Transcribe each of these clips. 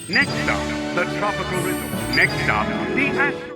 Next up, the tropical resort. Next up, the astro.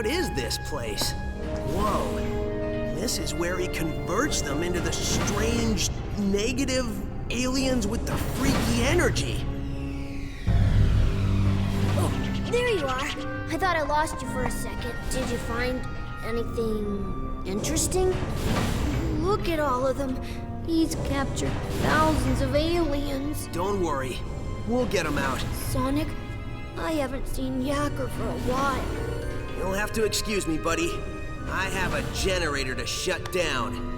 What is this place? Whoa. This is where he converts them into the strange, negative aliens with the freaky energy. Oh, there you are. I thought I lost you for a second. Did you find anything interesting? Look at all of them. He's captured thousands of aliens. Don't worry. We'll get them out. Sonic, I haven't seen Yacker for a while. You'll have to excuse me, buddy. I have a generator to shut down.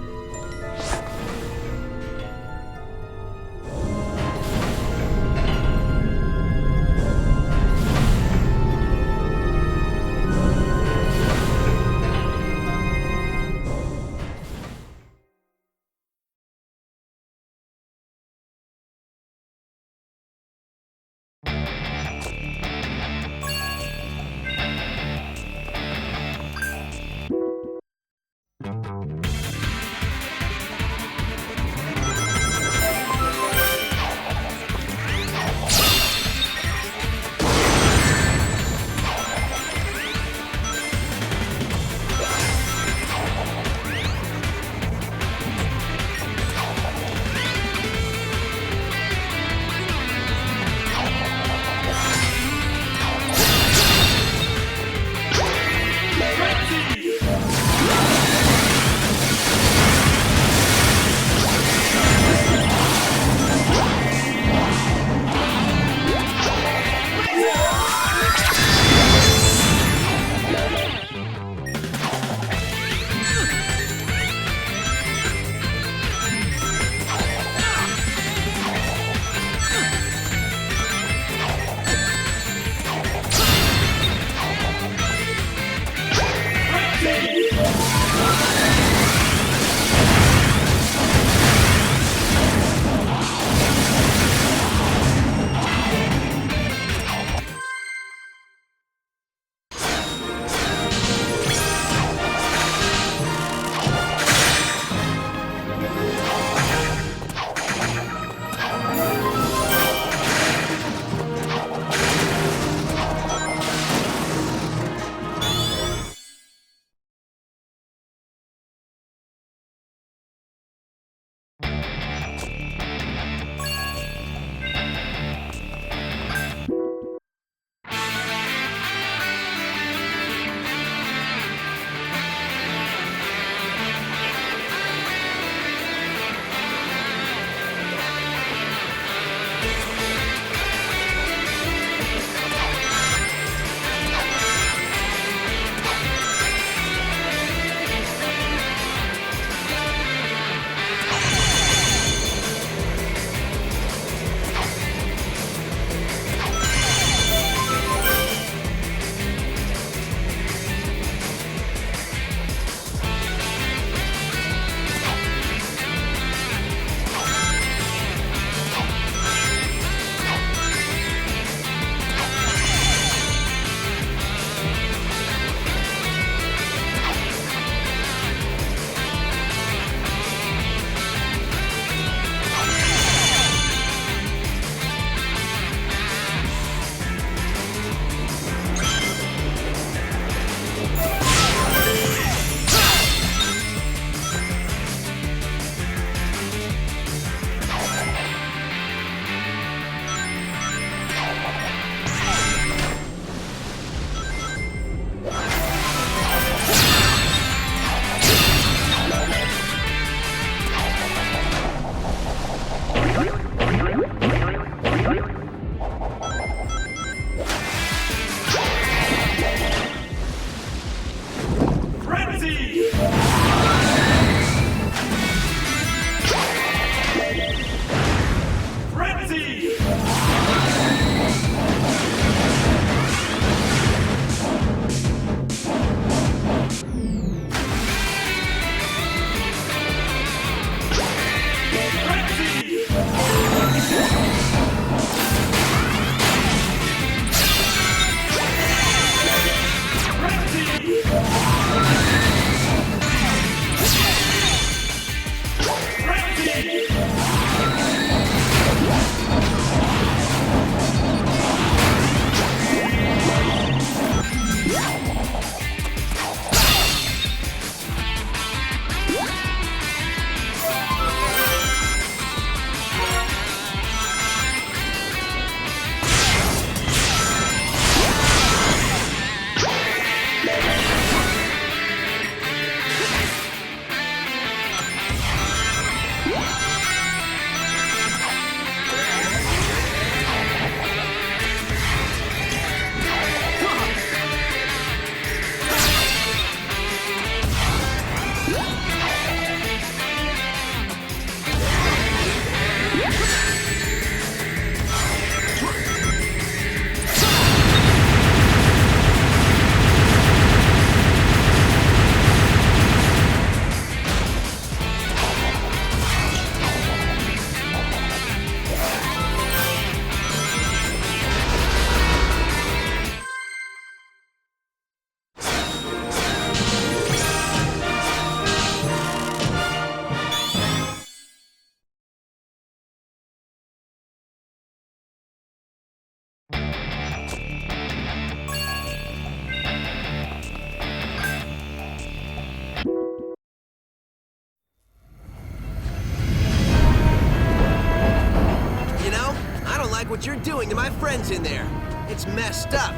what you're doing to my friends in there. It's messed up.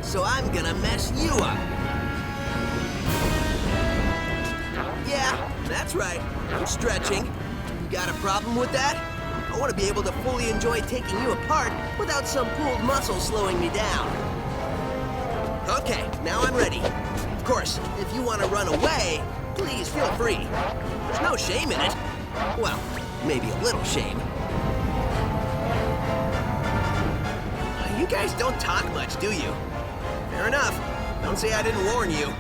So I'm gonna mess you up. Yeah, that's right. I'm stretching. You got a problem with that? I want to be able to fully enjoy taking you apart without some pulled muscle slowing me down. Okay, now I'm ready. Of course, if you want to run away, please feel free. There's no shame in it. Well, maybe a little shame. You guys don't talk much, do you? Fair enough. Don't say I didn't warn you.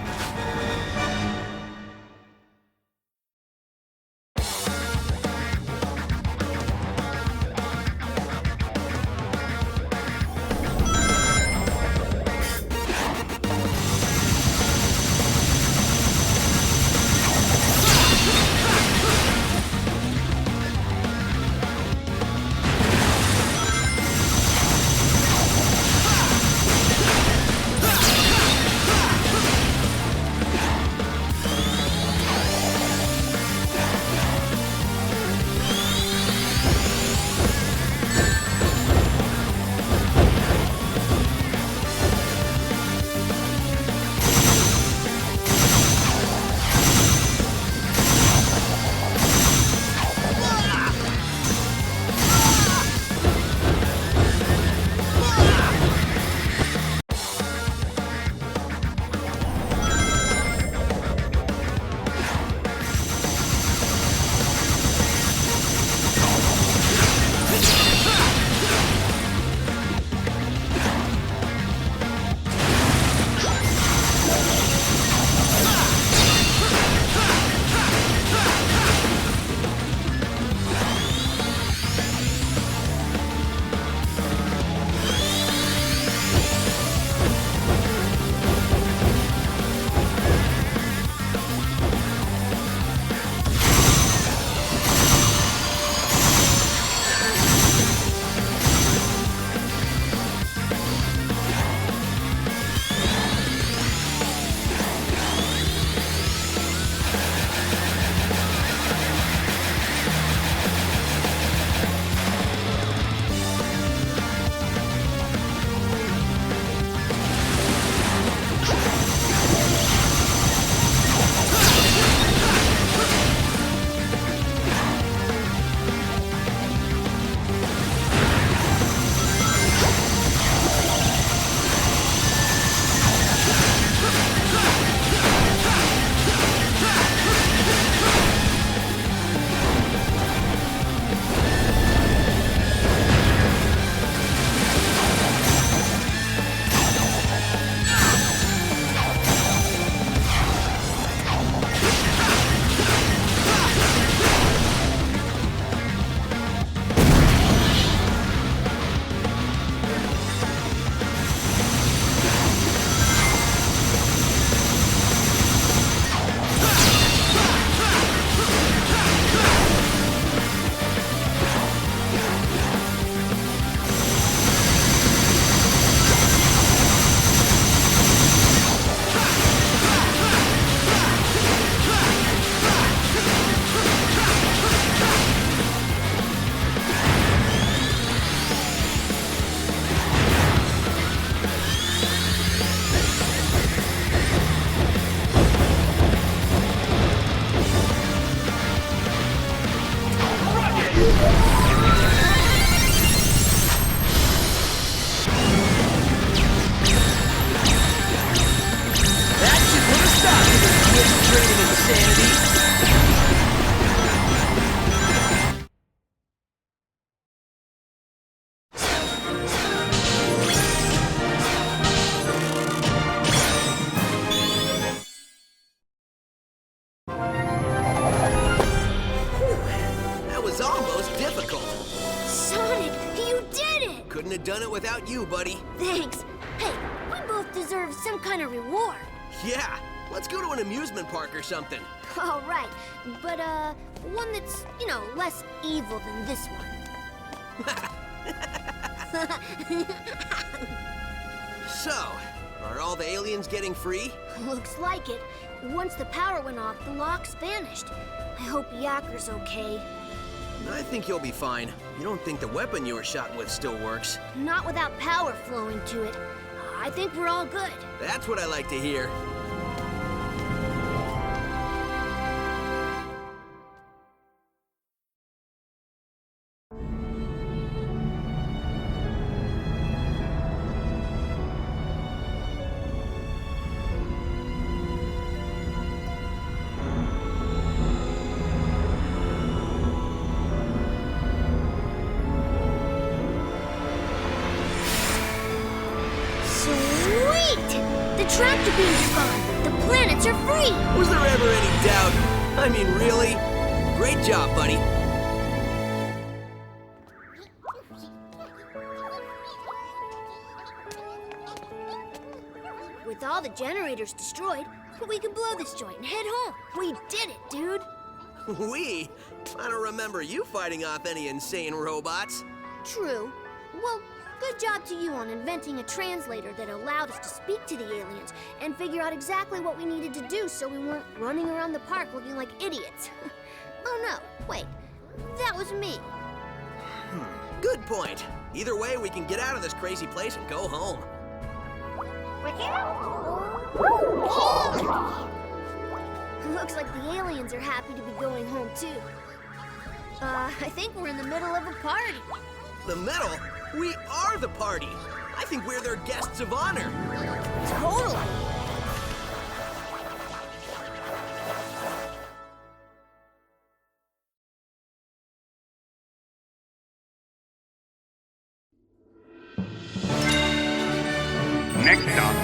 Couldn't have done it without you, buddy. Thanks. Hey, we both deserve some kind of reward. Yeah, let's go to an amusement park or something. All right, but one that's, less evil than this one. So, are all the aliens getting free? Looks like it. Once the power went off, the locks vanished. I hope Yakker's okay. I think you'll be fine. You don't think the weapon you were shot with still works? Not without power flowing to it. I think we're all good. That's what I like to hear. The tractor beam's gone. The planets are free. Was there ever any doubt? I mean, really? Great job, buddy. With all the generators destroyed, we can blow this joint and head home. We did it, dude. We? I don't remember you fighting off any insane robots. True. Well, good job to you on inventing a translator that allowed us to speak to the aliens and figure out exactly what we needed to do so we weren't running around the park looking like idiots. Oh no, wait. That was me. Good point. Either way, we can get out of this crazy place and go home. Looks like the aliens are happy to be going home too. I think we're in the middle of a party. The middle? We are the party. I think we're their guests of honor. Totally. Next stop,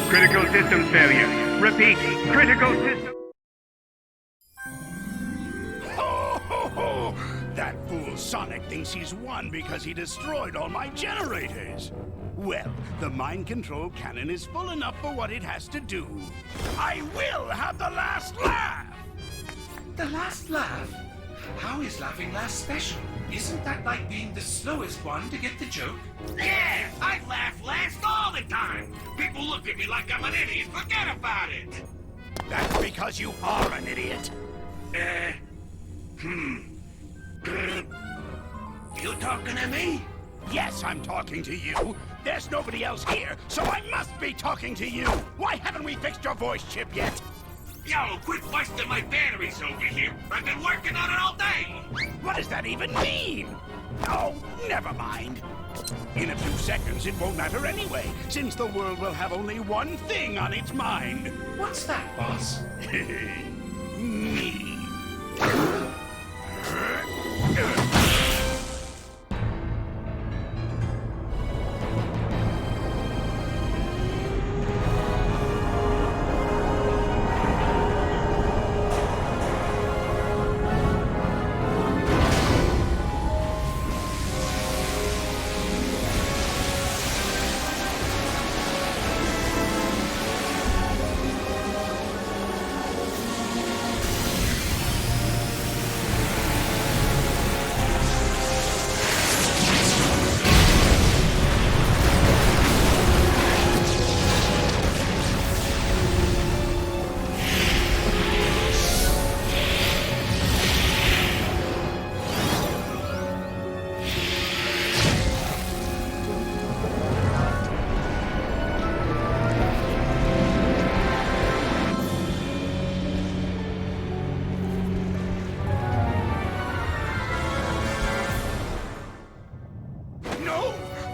critical system failure. Repeat, critical system... Ho, ho, ho! That fool Sonic thinks he's won because he destroyed all my generators. Well, the mind control cannon is full enough for what it has to do. I will have the last laugh! The last laugh? How is laughing last special? Isn't that like being the slowest one to get the joke? Yeah, I laugh last all the time. People look at me like I'm an idiot. Forget about it. That's because you are an idiot. You talking to me? Yes, I'm talking to you. There's nobody else here, so I must be talking to you. Why haven't we fixed your voice chip yet? Yo, quit busting my batteries over here. I've been working on it all day. What does that even mean? Oh, never mind. In a few seconds, it won't matter anyway, since the world will have only one thing on its mind. What's that, boss? Me.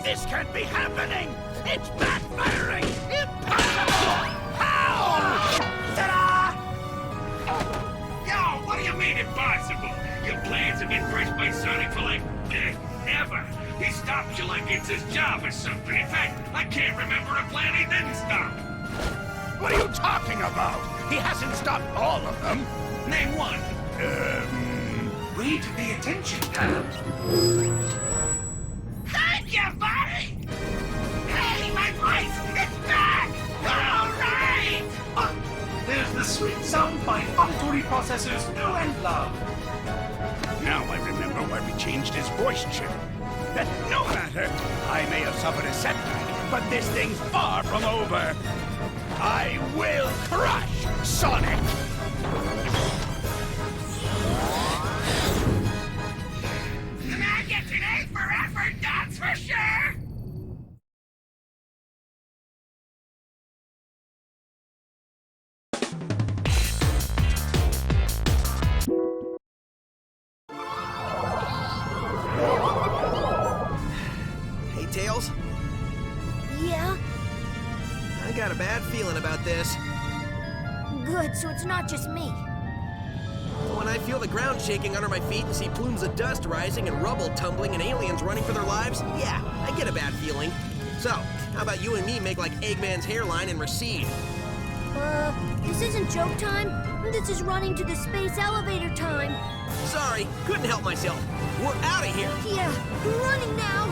This can't be happening! It's backfiring! Impossible! How? Ta-da! Yo, what do you mean impossible? Your plans have been pressed by Sonic for like, ever. He stopped you like it's his job or something. In fact, I can't remember a plan he didn't stop. What are you talking about? He hasn't stopped all of them. Name one. Read the attention pad. Thank you, buddy! Hey, my voice! It's back! All right! There's the sweet sound by auditory processors know and love. Now I remember why we changed his voice chip. No matter, I may have suffered a setback, but this thing's far from over. I will crush Sonic! Hey, Tails, Yeah? I got a bad feeling about this. Good, so it's not just me. When I feel the ground shaking under my feet and see plumes of dust rising and rubble tumbling and aliens running for their lives, yeah, I get a bad feeling. So, how about you and me make like Eggman's hairline and recede? This isn't joke time. This is running to the space elevator time. Sorry, couldn't help myself. We're out of here. Yeah, running now.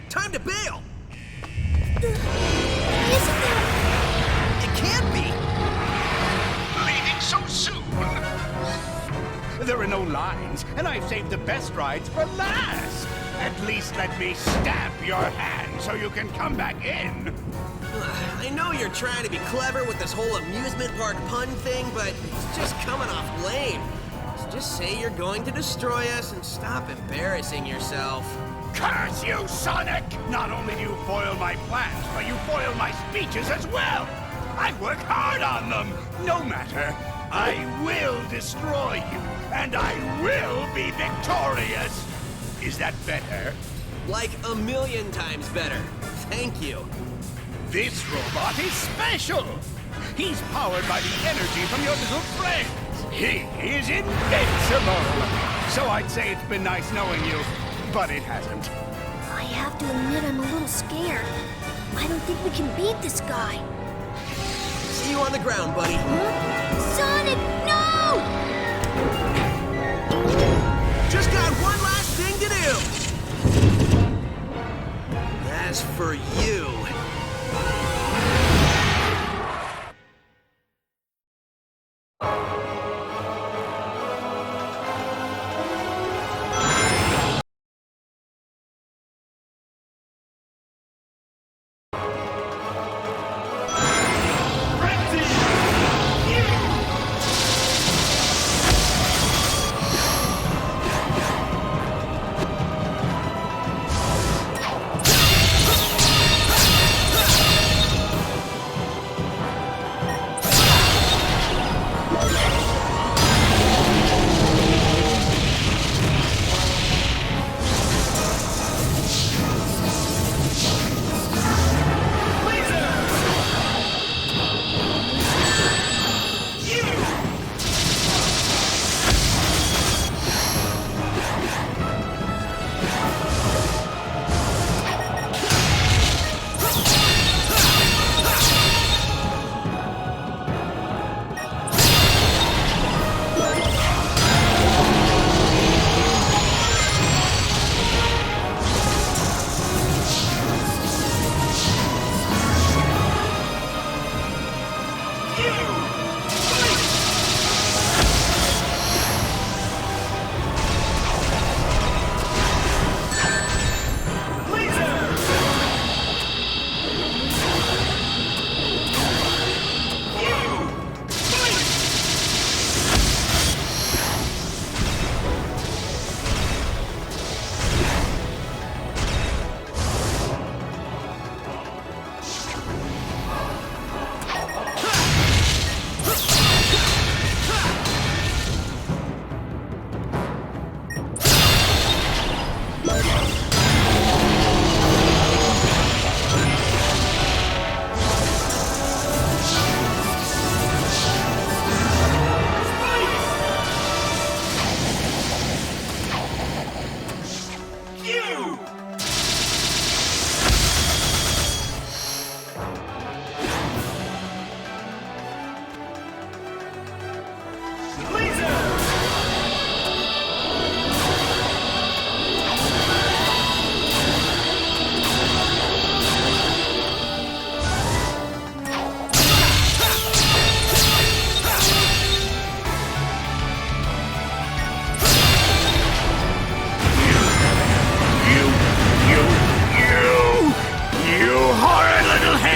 Time to bail! Isn't there... It can't be! Leaving so soon? There are no lines, and I've saved the best rides for last. At least let me stamp your hand so you can come back in. I know you're trying to be clever with this whole amusement park pun thing, but it's just coming off lame. So just say you're going to destroy us and stop embarrassing yourself. Curse you, Sonic! Not only do you foil my plans, but you foil my speeches as well! I work hard on them! No matter, I will destroy you, and I will be victorious! Is that better? Like a million times better. Thank you. This robot is special! He's powered by the energy from your little friends! He is invincible! So I'd say it's been nice knowing you, but it hasn't. I have to admit I'm a little scared. I don't think we can beat this guy. See you on the ground, buddy. Huh? Sonic, no! Just got one last thing to do. As for you...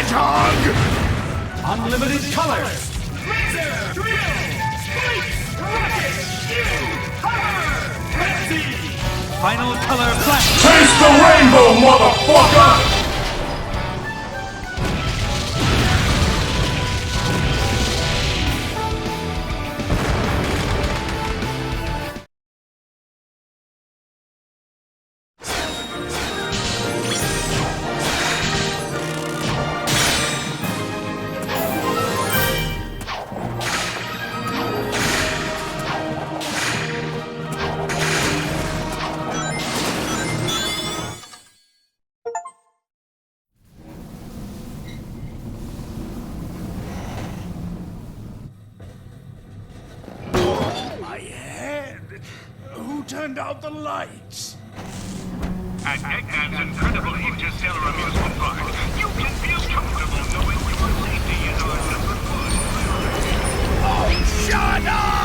hedgehog! Unlimited colors! Laser! Drill! Spikes! Rocket! Shield! Power! Frenzy! Final color flash! Taste the rainbow, motherfucker! My head! Who turned out the lights? At Eggman's incredible interstellar amusement park, you can feel comfortable knowing your safety is our number one priority. Oh, shut up!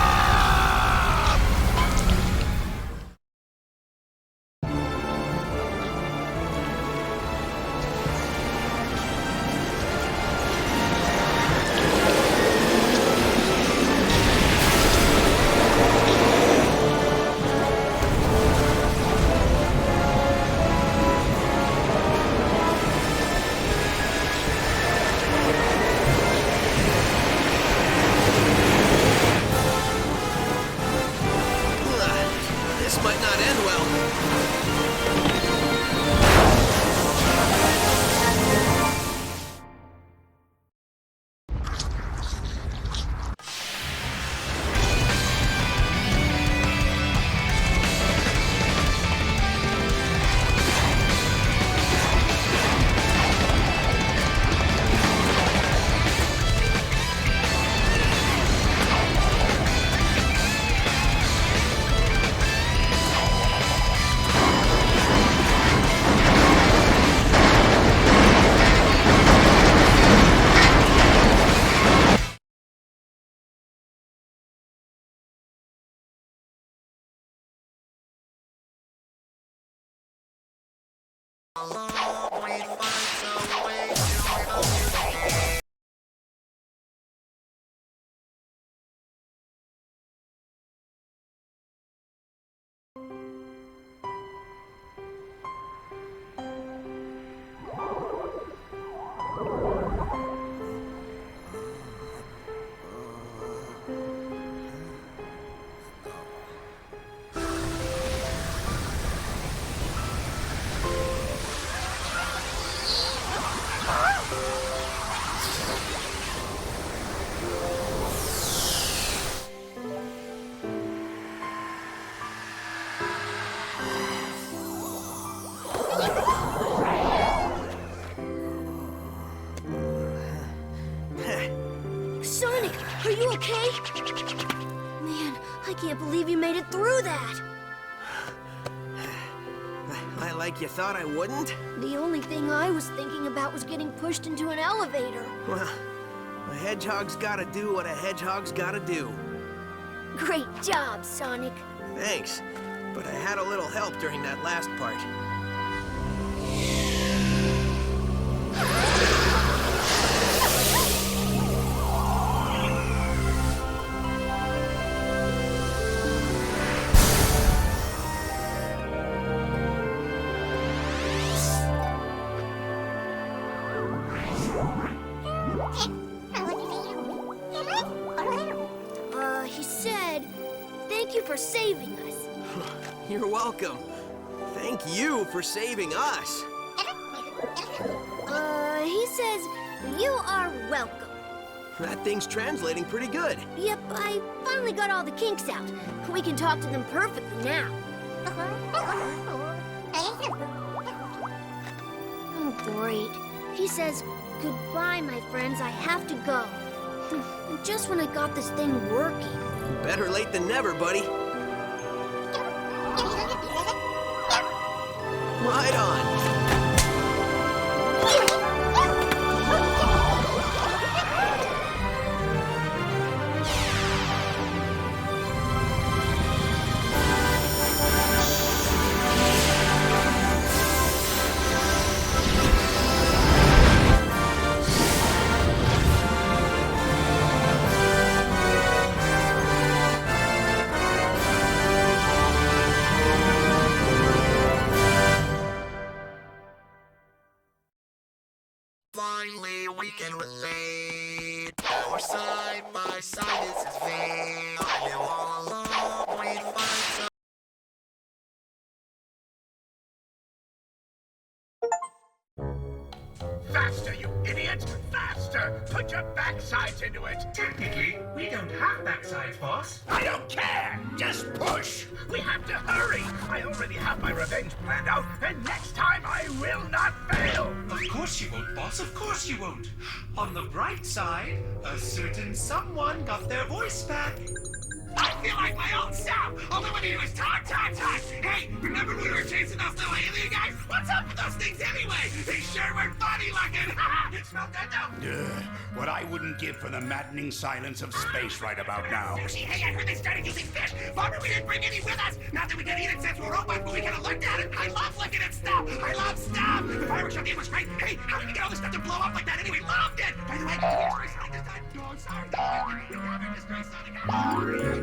This might not end well. Sonic, are you okay? Man, I can't believe you made it through that. I like you thought I wouldn't? The only thing I was thinking about was getting pushed into an elevator. Well, a hedgehog's gotta do what a hedgehog's gotta do. Great job, Sonic. Thanks, but I had a little help during that last part. He said, thank you for saving us. You're welcome. Thank you for saving us. He says, you are welcome. That thing's translating pretty good. Yep, I finally got all the kinks out. We can talk to them perfectly now. Oh, great. He says, goodbye, my friends, I have to go. Just when I got this thing working. Better late than never, buddy. Right on. can relate. Our side by side is his vein. I knew all along we'd find some. Faster, you idiot! Faster! Put your backsides into it! Technically, we don't have backsides, boss. I don't care! Just push! We have to hurry! I already have my revenge planned out, and next time I will not fail! Of course you won't, boss. Of course you won't. On the bright side, a certain someone got their voice back. I feel like my own self! All I want to do is talk! Hey, remember when we were chasing those little alien guys? What's up with those things anyway? They sure were funny looking! Smell good though? What I wouldn't give for the maddening silence of space right about now. Sushi, hey, I heard they started using fish! Bummer we didn't bring any with us! Not that we can eat it since we're robots, but we could have looked at it! I love looking at stuff! I love stuff! The fireworks show game was great! Hey, how did we get all this stuff to blow up like that anyway? Loved it! By the way, did we destroy Sonic this time? No, I'm sorry, no! We haven't destroyed Sonic!